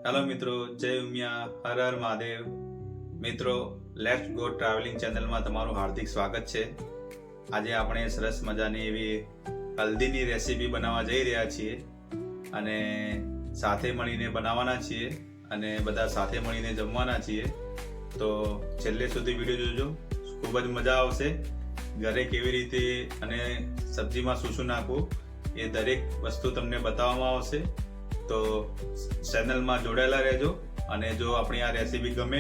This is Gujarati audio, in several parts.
હેલો મિત્રો, જય ઉમિયા, હર હર મહાદેવ. મિત્રો, લેટ્સ ગો ટ્રાવેલિંગ ચેનલમાં તમારું હાર્દિક સ્વાગત છે. આજે આપણે સરસ મજાની એવી હલ્દીની રેસીપી બનાવવા જઈ રહ્યા છીએ અને સાથે મળીને બનાવવાના છીએ અને બધા સાથે મળીને જમવાના છીએ. તો છેલ્લે સુધી વિડીયો જોજો, ખૂબ જ મજા આવશે. ઘરે કેવી રીતે અને સબ્જીમાં શું નાખવું એ દરેક વસ્તુ તમને બતાવવામાં આવશે. તો ચેનલમાં જોડાયેલા રહેજો અને જો આપણી આ રેસીપી ગમે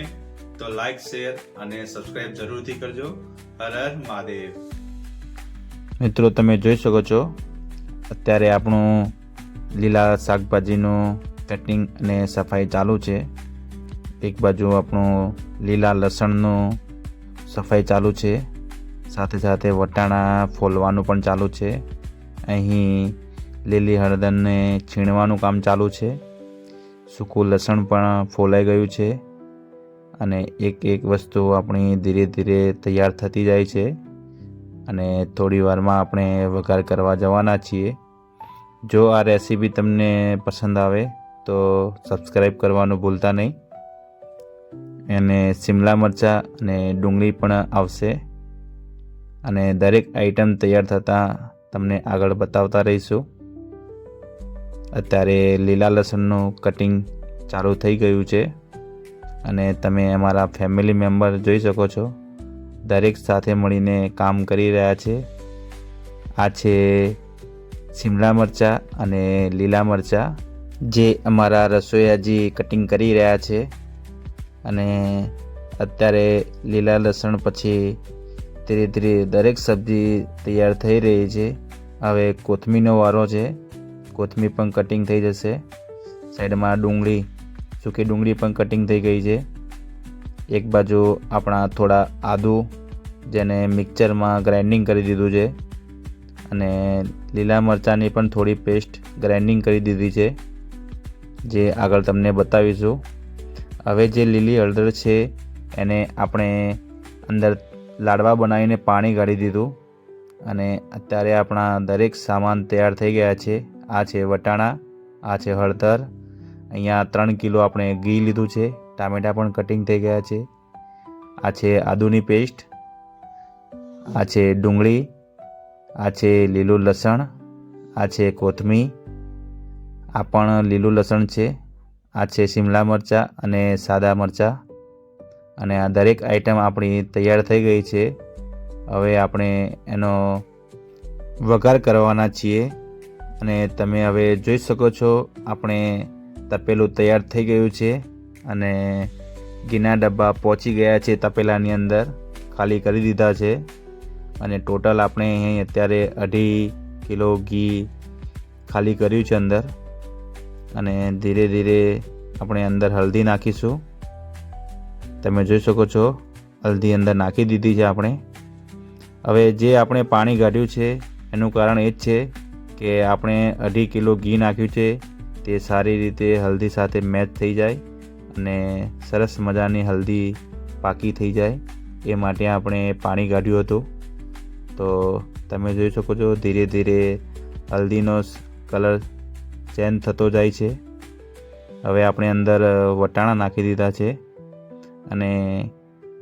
તો લાઈક, શેર અને સબસ્ક્રાઇબ જરૂરથી કરજો. હર હર મહાદેવ. મિત્રો, તમે જોઈ શકો છો અત્યારે આપણું લીલા શાકભાજીનું કટિંગ અને સફાઈ ચાલુ છે. એક બાજુ આપણું લીલા લસણનું સફાઈ ચાલુ છે, સાથે સાથે વટાણા ફોલવાનું પણ ચાલુ છે. અહીં લીલી હળદરને છીણવાનું કામ ચાલુ છે. સૂકું લસણ પણ ફોલાઈ ગયું છે અને એક એક વસ્તુ આપણી ધીરે ધીરે તૈયાર થતી જાય છે અને થોડી વારમાં આપણે વઘાર કરવા જવાના છીએ. જો આ રેસીપી તમને પસંદ આવે તો સબસ્ક્રાઈબ કરવાનું ભૂલતા નહીં. અને શિમલા મરચાં અને ડુંગળી પણ આવશે અને દરેક આઈટમ તૈયાર થતાં તમને આગળ બતાવતા રહીશું. અત્યારે લીલા લસણનું કટિંગ ચાલુ થઈ ગયું છે અને તમે અમારા ફેમિલી મેમ્બર જોઈ શકો છો, દરેક સાથે મળીને કામ કરી રહ્યા છે. આ છે શિમલા મરચાં અને લીલા મરચાં જે અમારા રસોઈયાજી કટિંગ કરી રહ્યા છે. અને અત્યારે લીલા લસણ પછી ધીરે ધીરે દરેક સબ્જી તૈયાર થઈ રહી છે. હવે કોથમીરનો વારો છે. કોથમીર પણ કટિંગ થઈ જશે. સાઈડમાં ડુંગળી, સૂકી ડુંગળી પણ કટિંગ થઈ ગઈ છે. એક બાજુ આપણા થોડા આદુ જેને મિક્સરમાં ગ્રાઇન્ડિંગ કરી દીધું છે અને લીલા મરચાંની પણ થોડી પેસ્ટ ગ્રાઇન્ડિંગ કરી દીધી છે, જે આગળ તમને બતાવીશું. હવે જે લીલી હળદર છે એને આપણે અંદર લાડવા બનાવીને પાણી કાઢી દીધું અને અત્યારે આપણા દરેક સામાન તૈયાર થઈ ગયા છે. આ છે વટાણા, આ છે હળદર, અહીંયા 3 કિલો આપણે ઘી લીધું છે, ટામેટાં પણ કટિંગ થઈ ગયા છે. આ છે આદુની પેસ્ટ, આ છે ડુંગળી, આ છે લીલું લસણ, આ છે કોથમીર, આ પણ લીલું લસણ છે, આ છે શિમલા મરચાં અને સાદા મરચાં. અને આ દરેક આઈટમ આપણી તૈયાર થઈ ગઈ છે. હવે આપણે એનો વઘાર કરવાના છીએ અને તમે હવે જોઈ શકો છો આપણે તપેલું તૈયાર થઈ ગયું છે અને ઘીના ડબ્બા પહોંચી ગયા છે. તપેલાની અંદર ખાલી કરી દીધા છે અને ટોટલ આપણે અહીં અત્યારે 2.5 કિલો ઘી ખાલી કર્યું છે અંદર. અને ધીરે ધીરે આપણે અંદર હલ્દી નાખીશું. તમે જોઈ શકો છો હલ્દી અંદર નાખી દીધી છે આપણે. હવે જે આપણે પાણી કાઢ્યું છે એનું કારણ એ જ છે કે આપણે 2.5 કિલો ઘી નાખ્યું છે તે સારી રીતે હલ્દી સાથે મેચ થઈ જાય અને સરસ મજાની હલ્દી પાકી થઈ જાય એ માટે આપણે પાણી કાઢ્યું હતું. તો તમે જોઈ શકો છો ધીરે ધીરે હલ્દીનો કલર ચેન્જ થતો જાય છે. હવે આપણે અંદર વટાણા નાખી દીધા છે અને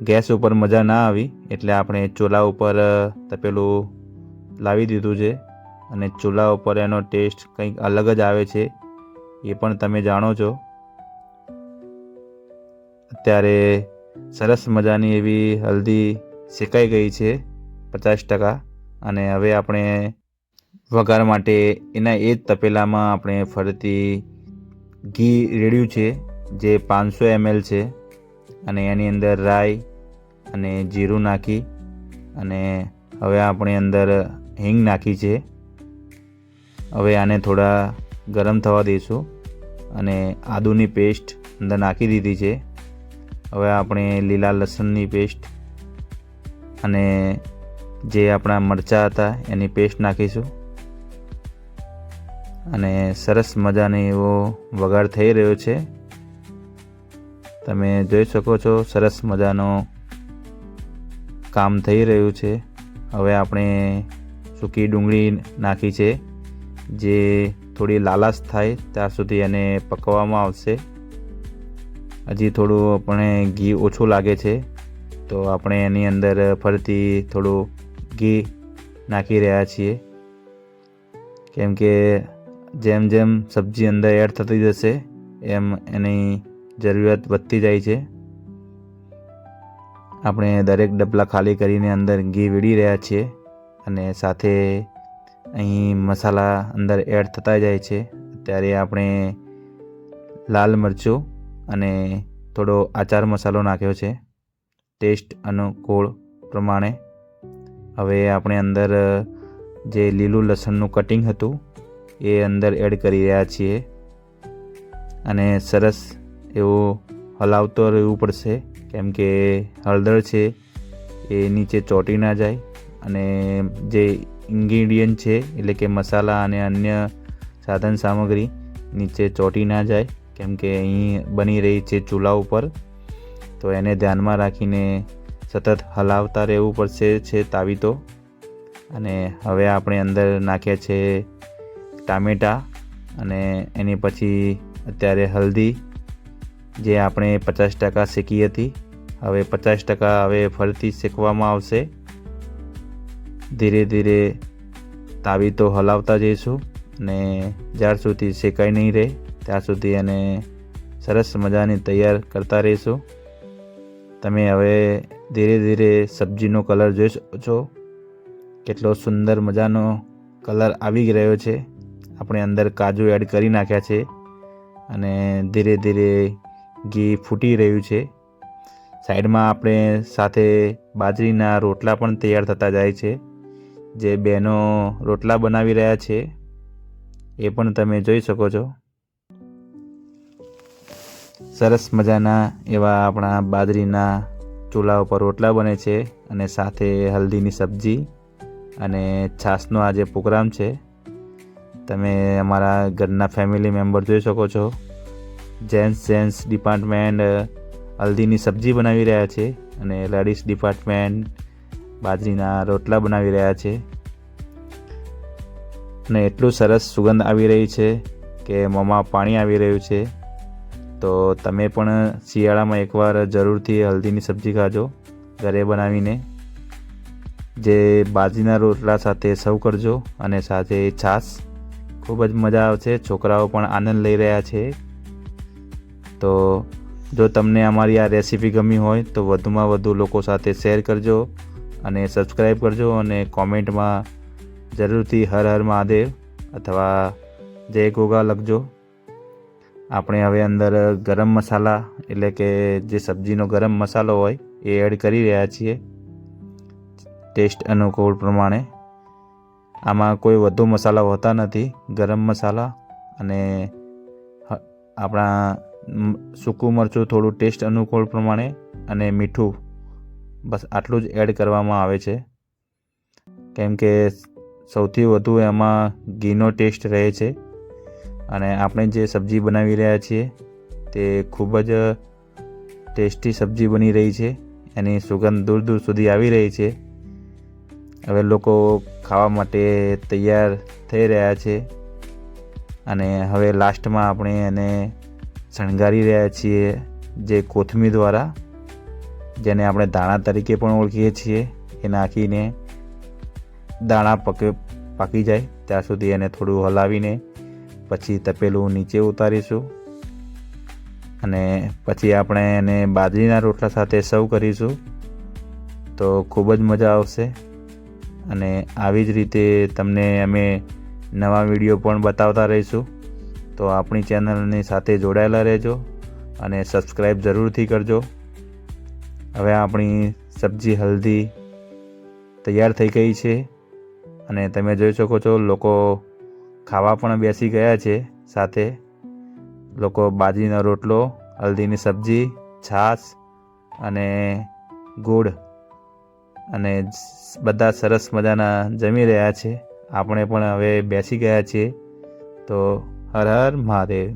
ગેસ ઉપર મજા ના આવી એટલે આપણે ચૂલા ઉપર તપેલું લાવી દીધું છે અને ચૂલા ઉપર એનો ટેસ્ટ કંઈક અલગ જ આવે છે, એ પણ તમે જાણો છો. અત્યારે સરસ મજાની એવી હલ્દી શેકાઈ ગઈ છે 50%. અને હવે આપણે વઘાર માટે એના એ જ તપેલામાં આપણે ફરીથી ઘી રેડ્યું છે જે 500 ml છે અને એની અંદર રાઈ અને જીરું નાખી અને હવે આપણે અંદર હિંગ નાખી છે. હવે આને થોડા ગરમ થવા દઈશું અને આદુની પેસ્ટ અંદર નાખી દીધી છે. હવે આપણે લીલા લસણની પેસ્ટ અને જે આપણા મરચાં હતા એની પેસ્ટ નાખીશું અને સરસ મજાનો એવો વઘાર થઈ રહ્યો છે. તમે જોઈ શકો છો સરસ મજાનો કામ થઈ રહ્યું છે. હવે આપણે સૂકી ડુંગળી નાખી છે, જે થોડી લાલાશ થાય ત્યાં સુધી એને પકવવામાં આવશે. હજી થોડું આપણે ઘી ઓછું લાગે છે, તો આપણે એની અંદર ફરીથી થોડું ઘી નાખી રહ્યા છીએ, કેમ કે જેમ જેમ સબ્જી અંદર એડ થતી જશે એમ એની જરૂરિયાત વધતી જાય છે. આપણે દરેક ડબલા ખાલી કરીને અંદર ઘી વેડી રહ્યા છીએ અને સાથે અહીં મસાલા અંદર એડ થતા જાય છે. ત્યારે આપણે લાલ મરચું અને થોડો આચાર મસાલો નાખ્યો છે ટેસ્ટ અનુકૂળ પ્રમાણે. હવે આપણે અંદર જે લીલું લસણનું કટિંગ હતું એ અંદર એડ કરી રહ્યા છીએ અને સરસ એવું હલાવતો રહેવું પડશે, કેમ કે હળદર છે એ નીચે ચોંટી ના જાય અને જે ઇન્ગ્રીડિયન્ટ છે એટલે કે મસાલા અને અન્ય સાધન સામગ્રી નીચે ચોંટી ના જાય, કેમ કે અહીં બની રહી છે ચૂલા ઉપર, તો એને ધ્યાનમાં રાખીને સતત હલાવતા રહેવું પડશે છે તાવીતો. અને હવે આપણે અંદર નાખ્યા છે ટામેટાં અને એની પછી અત્યારે હલ્દી જે આપણે 50% શેકી હતી, હવે 50% હવે ફરીથી શેકવામાં આવશે. ધીરે ધીરે તાવીતો હલાવતા જઈશું અને જ્યાર સુધી શેકાઈ નહીં રહે ત્યાં સુધી એને સરસ મજાની તૈયાર કરતા રહીશું. તમે હવે ધીરે ધીરે સબ્જીનો કલર જોઈ શકો છો, કેટલો સુંદર મજાનો કલર આવી રહ્યો છે. આપણે અંદર કાજુ એડ કરી નાખ્યા છે અને ધીરે ધીરે ઘી ફૂટી રહ્યું છે. સાઈડમાં આપણે સાથે બાજરીના રોટલા પણ તૈયાર થતા જાય છે. જે બહેનો રોટલા બનાવી રહ્યા છે એ પણ તમે જોઈ શકો છો. સરસ મજાના એવા આપણા બાજરીના ચૂલા ઉપર રોટલા બને છે અને સાથે હલ્દીની સબ્જી અને છાશનો આ જે પ્રોગ્રામ છે. તમે અમારા ઘરના ફેમિલી મેમ્બર જોઈ શકો છો. જેન્ટ્સ ડિપાર્ટમેન્ટ હલ્દીની સબ્જી બનાવી રહ્યા છે અને લેડીઝ ડિપાર્ટમેન્ટ બાજરીના રોટલા બનાવી રહ્યા છે અને એટલું સરસ સુગંધ આવી રહી છે કે મોંમાં પાણી આવી રહ્યું છે. તો તમે પણ શિયાળામાં એકવાર જરૂરથી હલ્દીની સબ્જી ખાજો ઘરે બનાવીને. જે બાજરીના રોટલા સાથે સર્વ કરજો અને સાથે છાશ. ખૂબ જ મજા આવશે, છોકરાઓ પણ આનંદ લઈ રહ્યા છે. તો જો તમને અમારી આ રેસીપી ગમી હોય તો વધુમાં વધુ લોકો સાથે શેર કરજો અને સબસ્ક્રાઈબ કરજો અને કોમેન્ટમાં જરૂરથી હર હર મહાદેવ અથવા જય ગોગા લખજો. આપણે હવે અંદર ગરમ મસાલા એટલે કે જે સબ્જીનો ગરમ મસાલો હોય એ એડ કરી રહ્યા છીએ ટેસ્ટ અનુકૂળ પ્રમાણે. આમાં કોઈ વધુ મસાલા હોતા નથી, ગરમ મસાલા અને આપણા સૂકું મરચું થોડું ટેસ્ટ અનુકૂળ પ્રમાણે અને મીઠું, બસ આટલું જ એડ કરવામાં આવે છે, કેમ કે સૌથી વધુ એમાં ઘીનો ટેસ્ટ રહે છે. અને આપણે જે સબ્જી બનાવી રહ્યા છીએ તે ખૂબ જ ટેસ્ટી સબ્જી બની રહી છે, એની સુગંધ દૂર દૂર સુધી આવી રહી છે. હવે લોકો ખાવા માટે તૈયાર થઈ રહ્યા છે અને હવે લાસ્ટમાં આપણે એને શણગારી રહ્યા છીએ જે કોથમીર દ્વારા, જેને આપણે દાણા તરીકે પણ ઓળખીએ છીએ. એ નાખીને દાણા પાકી જાય ત્યાં સુધી એને થોડું હલાવીને પછી તપેલું નીચે ઉતારીશું અને પછી આપણે એને બાજરીના રોટલા સાથે સર્વ કરીશું. તો ખૂબ જ મજા આવશે અને આવી જ રીતે તમને અમે નવા વિડીયો પણ બતાવતા રહીશું. તો આપણી ચેનલની સાથે જોડાયેલા રહેજો અને સબસ્ક્રાઈબ જરૂરથી કરજો. હવે આપણી સબ્જી હલ્દી તૈયાર થઈ ગઈ છે અને તમે જોઈ શકો છો લોકો ખાવા પણ બેસી ગયા છે. સાથે લોકો બાજરીનો રોટલો, હલ્દીની સબ્જી, છાશ અને ગોળ અને બધા સરસ મજાના જમી રહ્યા છે. આપણે પણ હવે બેસી ગયા છીએ. તો હર હર મહાદેવ.